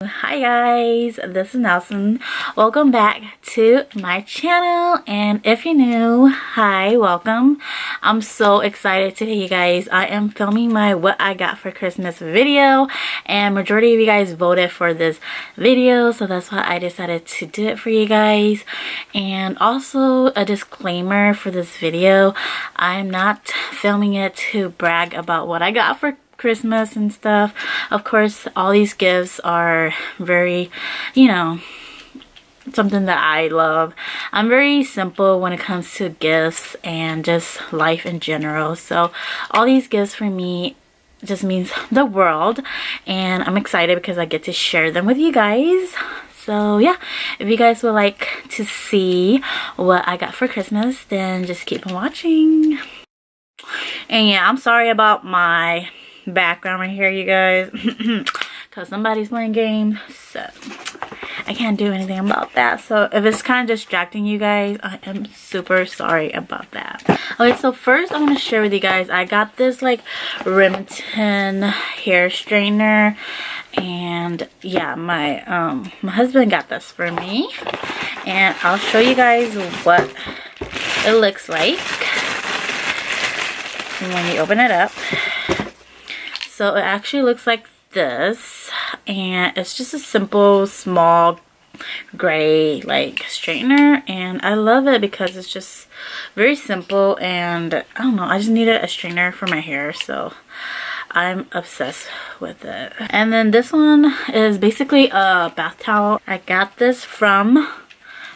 Hi guys, this is Nelson. Welcome back to my channel, and if you're new, hi, welcome. I'm so excited today, you guys. I am filming my what I got for Christmas video, and majority of you guys voted for this video, so that's why I decided to do it for you guys. And also a disclaimer for this video, I'm not filming it to brag about what I got for Christmas and stuff. Of course, all these gifts are very, you know, something that I love. I'm very simple when it comes to gifts and just life in general, so all these gifts for me just means the world, and I'm excited because I get to share them with you guys. So yeah, if you guys would like to see what I got for Christmas, then just keep on watching. And yeah, I'm sorry about my background right here, you guys, because somebody's playing games, so I can't do anything about that. So if it's kind of distracting you guys, I am super sorry about that. Okay, so first I'm going to share with you guys, I got this like Remington hair straightener, and yeah, my husband got this for me, and I'll show you guys what it looks like when you open it up. So it actually looks like this, and it's just a simple small gray like straightener, and I love it because it's just very simple, and I don't know, I just needed a straightener for my hair, so I'm obsessed with it. And then this one is basically a bath towel. I got this from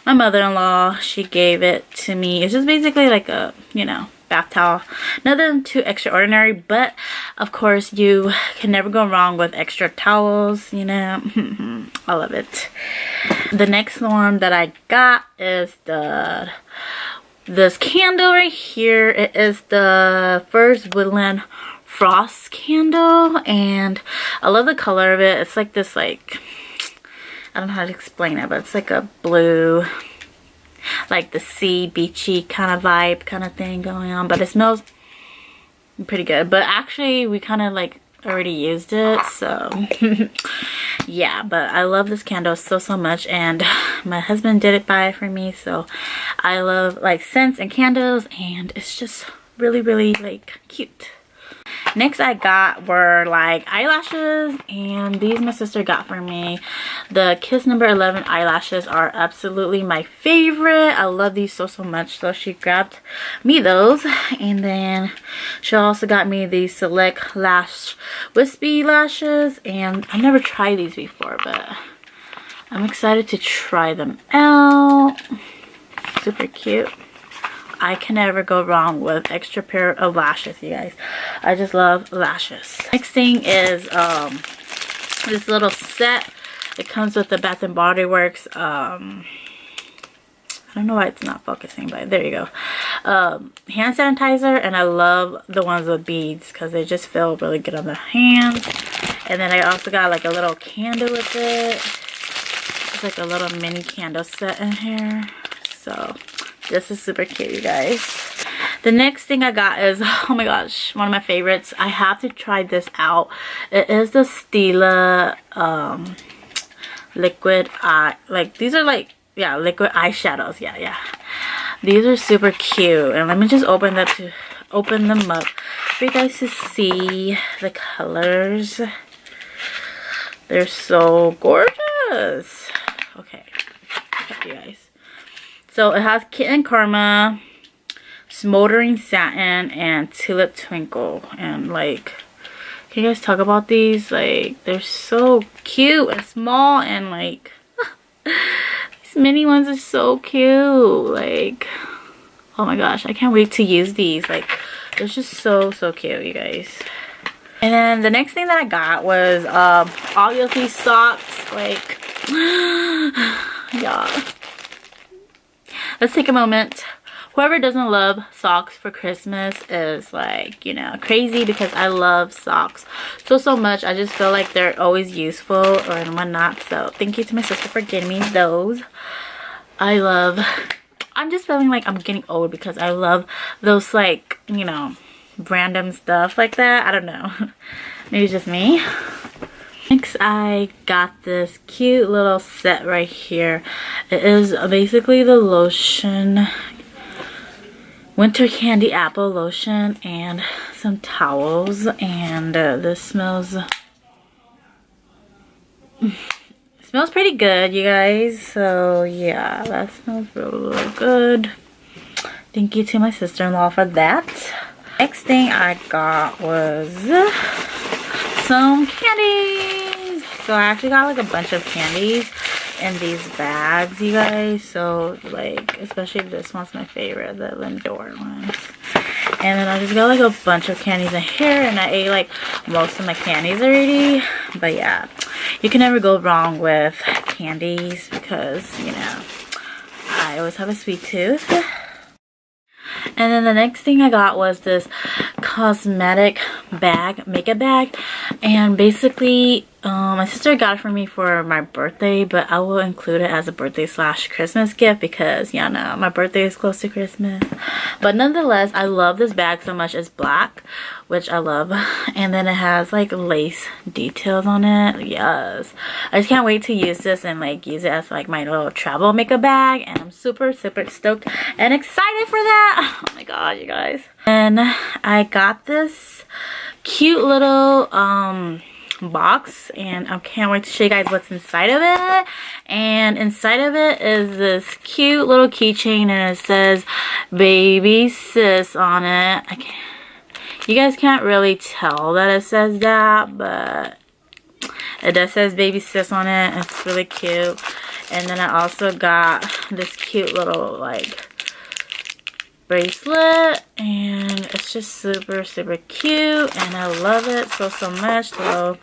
my mother-in-law. She gave it to me. It's just basically like a, you know, bath towel, nothing too extraordinary, but of course you can never go wrong with extra towels, you know. I love it. The next one that I got is this candle right here. It is the First Woodland Frost candle, and I love the color of it. It's like this, like, I don't know how to explain it, but it's like a blue, like the sea beachy kind of vibe kind of thing going on, but it smells pretty good. But actually we kind of like already used it, so yeah, but I love this candle so much, and my husband did it buy it for me, so I love like scents and candles, and it's just really like cute. Next I got were like eyelashes, and these my sister got for me. The Kiss number 11 eyelashes are absolutely my favorite. I love these so much, so she grabbed me those. And then she also got me these Select Lash Wispy lashes, and I've never tried these before, but I'm excited to try them out. Super cute. I can never go wrong with extra pair of lashes, you guys. I just love lashes. Next thing is this little set. It comes with the Bath and Body Works. I don't know why it's not focusing, but there you go. Hand sanitizer, and I love the ones with beads because they just feel really good on the hands. And then I also got like a little candle with it. It's like a little mini candle set in here. So this is super cute, you guys. The next thing I got is, oh my gosh, one of my favorites. I have to try this out. It is the Stila liquid eye, like these are like, yeah, liquid eyeshadows. Yeah, these are super cute, and let me just open them up for you guys to see the colors. They're so gorgeous. Okay, you guys. So it has Kitten Karma, Smoldering Satin, and Tulip Twinkle. And like, can you guys talk about these? Like, they're so cute and small, and like these mini ones are so cute. Like, oh my gosh, I can't wait to use these. Like, they're just so cute, you guys. And then the next thing that I got was all of these socks. Like, yeah. Let's take a moment. Whoever doesn't love socks for Christmas is like, you know, crazy, because I love socks so much. I just feel like they're always useful or and whatnot. So thank you to my sister for getting me those. I'm just feeling like I'm getting old because I love those, like, you know, random stuff like that. I don't know. Maybe it's just me. Next, I got this cute little set right here. It is basically the lotion, winter candy apple lotion, and some towels. And this smells pretty good, you guys. So yeah, that smells really good. Thank you to my sister-in-law for that. Next thing I got was some candies. So I actually got like a bunch of candies in these bags, you guys. So like, especially this one's my favorite, the Lindor ones. And then I just got like a bunch of candies in here, and I ate like most of my candies already. But yeah, you can never go wrong with candies because, you know, I always have a sweet tooth. And then the next thing I got was this cosmetic bag, makeup bag. And basically, my sister got it for me for my birthday, but I will include it as a birthday / Christmas gift because, you know, my birthday is close to Christmas. But nonetheless, I love this bag so much. It's black, which I love. And then it has like lace details on it. Yes. I just can't wait to use this and like use it as like my little travel makeup bag. And I'm super stoked and excited for that. Oh my god, you guys. And I got this cute little box, and I can't wait to show you guys what's inside of it. And inside of it is this cute little keychain, and it says baby sis on it. You guys can't really tell that it says that, but it does says baby sis on it. It's really cute. And then I also got this cute little like bracelet, and it's just super cute, and I love it so much. So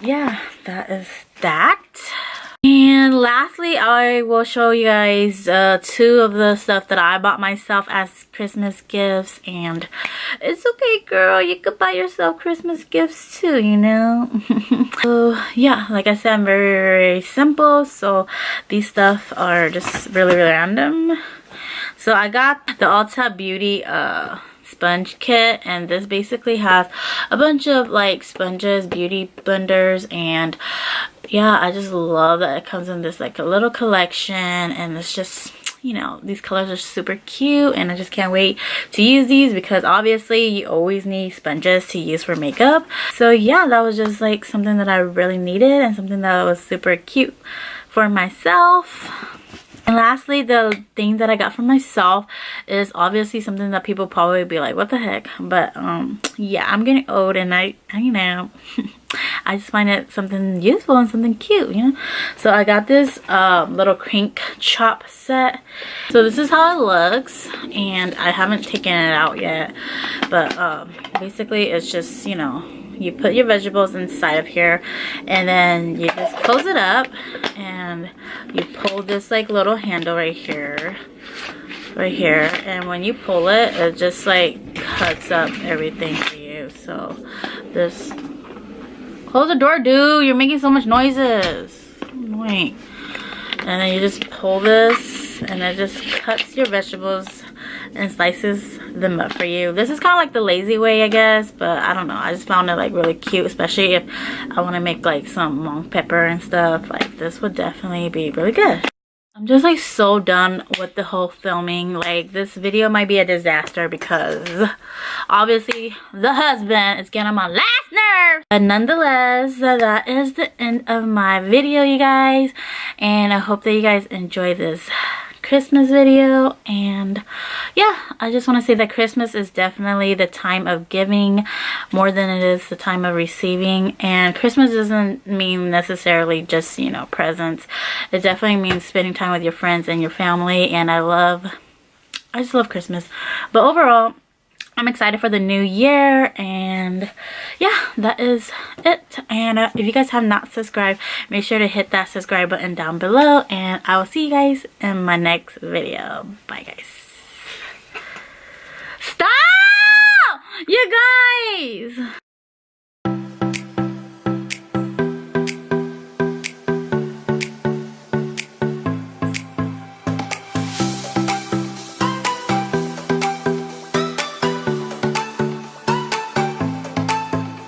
yeah, that is that. And lastly, I will show you guys two of the stuff that I bought myself as Christmas gifts. And it's okay, girl, you could buy yourself Christmas gifts too, you know. So yeah, like I said, I'm very simple, so these stuff are just really random. So I got the Ulta Beauty sponge kit, and this basically has a bunch of like sponges, beauty blenders, and yeah, I just love that it comes in this like a little collection, and it's just, you know, these colors are super cute, and I just can't wait to use these because obviously you always need sponges to use for makeup. So yeah, that was just like something that I really needed and something that was super cute for myself. And lastly, the thing that I got for myself is obviously something that people probably be like, what the heck? But yeah, I'm getting old, and I you know, I just find it something useful and something cute, you know. So I got this little crank chop set. So this is how it looks, and I haven't taken it out yet, but basically it's just, you know, you put your vegetables inside of here, and then you just close it up, and you pull this like little handle right here, and when you pull it, it just like cuts up everything for you. So this, close the door, dude, you're making so much noises, annoying. And then you just pull this, and it just cuts your vegetables and slices them up for you. This is kind of like the lazy way, I guess, but I don't know, I just found it like really cute, especially if I want to make like some long pepper and stuff. Like this would definitely be really good. I'm just like so done with the whole filming. Like this video might be a disaster because obviously the husband is getting on my last nerve. But nonetheless, that is the end of my video, you guys. And I hope that you guys enjoy this Christmas video. And yeah, I just want to say that Christmas is definitely the time of giving more than it is the time of receiving. And Christmas doesn't mean necessarily just, you know, presents. It definitely means spending time with your friends and your family. And I just love Christmas. But overall, I'm excited for the new year, and yeah, that is it. And if you guys have not subscribed, make sure to hit that subscribe button down below, and I will see you guys in my next video. Bye, guys. Stop! You guys!